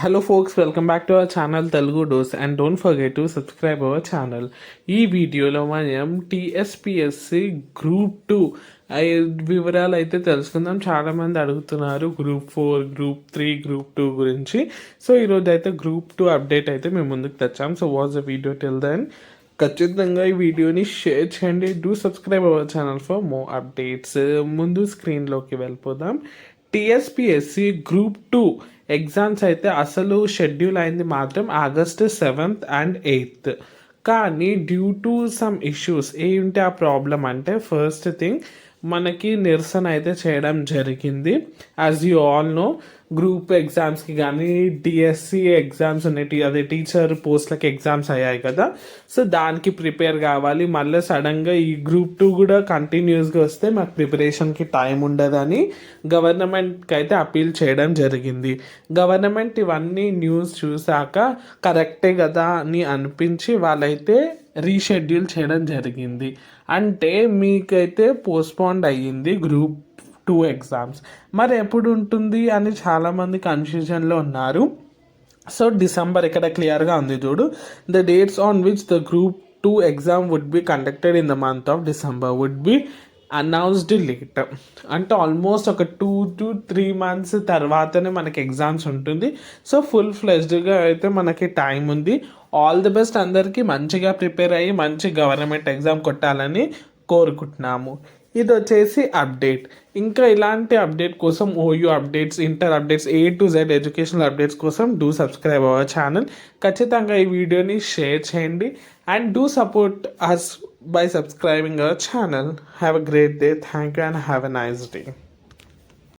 Hello folks, welcome back to our channel Telugu Dose and don't forget to subscribe our channel. ఈ వీడియోలో మనం TSPSC group 2 వివరాలు అయితే తెలుసుకుందాం. చాలామంది అడుగుతున్నారు గ్రూప్ 4, గ్రూప్ 3, గ్రూప్ 2 గురించి. సో ఈరోజు అయితే గ్రూప్ 2 అప్డేట్ అయితే మేము ముందుకు తెచ్చాం. So what's the video till then ఖచ్చితంగా ఈ వీడియోని షేర్ చేయండి. Do subscribe our channel for more updates. ముందు స్క్రీన్లోకి వెళ్ళిపోదాం. టీఎస్పిఎస్సి గ్రూప్ 2 ఎగ్జామ్స్ అయితే అసలు షెడ్యూల్ అయింది మాత్రం August 7th and 8th. కానీ డ్యూ టు సమ్ ఇష్యూస్ ఏంటి ఆ ప్రాబ్లం అంటే, ఫస్ట్ థింగ్ మనకి నిరసన అయితే చేయడం జరిగింది. As you all know, group ఎగ్జామ్స్కి కానీ డిఎస్సి ఎగ్జామ్స్ ఉన్నాయి, అదే టీచర్ పోస్ట్లకి ఎగ్జామ్స్ అయ్యాయి కదా. సో దానికి ప్రిపేర్ కావాలి. మళ్ళీ సడన్గా ఈ గ్రూప్ 2 కూడా కంటిన్యూస్గా వస్తే మాకు ప్రిపరేషన్కి టైం ఉండదని గవర్నమెంట్కి అయితే అప్పీల్ చేయడం జరిగింది. గవర్నమెంట్ ఇవన్నీ న్యూస్ చూసాక కరెక్టే కదా అని అనిపించి వాళ్ళైతే రీషెడ్యూల్ చేయడం జరిగింది. అంటే మీకైతే పోస్ట్పోండ్ అయ్యింది గ్రూప్ 2 ఎగ్జామ్స్. మరి ఎప్పుడు ఉంటుంది అని చాలామంది కన్ఫ్యూజన్లో ఉన్నారు. సో డిసెంబర్ ఇక్కడ క్లియర్గా ఉంది చూడు. The dates on which the group 2 exam would be conducted in the month of December would be announced later. అంటే ఆల్మోస్ట్ ఒక 2 to 3 months తర్వాతనే మనకి ఎగ్జామ్స్ ఉంటుంది. సో ఫుల్ ఫ్లెజ్డ్గా అయితే మనకి టైం ఉంది. ఆల్ ది బెస్ట్, అందరికీ మంచిగా ప్రిపేర్ అయ్యి మంచి గవర్నమెంట్ ఎగ్జామ్ కొట్టాలని కోరుకుంటున్నాము. ఇది వచ్చేసి అప్డేట్. ఇంకా ఇలాంటి అప్డేట్ కోసం OU updates, inter updates, A to Z educational updates కోసం డూ సబ్స్క్రైబ్ అవర్ ఛానల్. ఖచ్చితంగా ఈ వీడియోని షేర్ చేయండి and do support us by subscribing our channel. Have a great day. Thank you and have a nice day.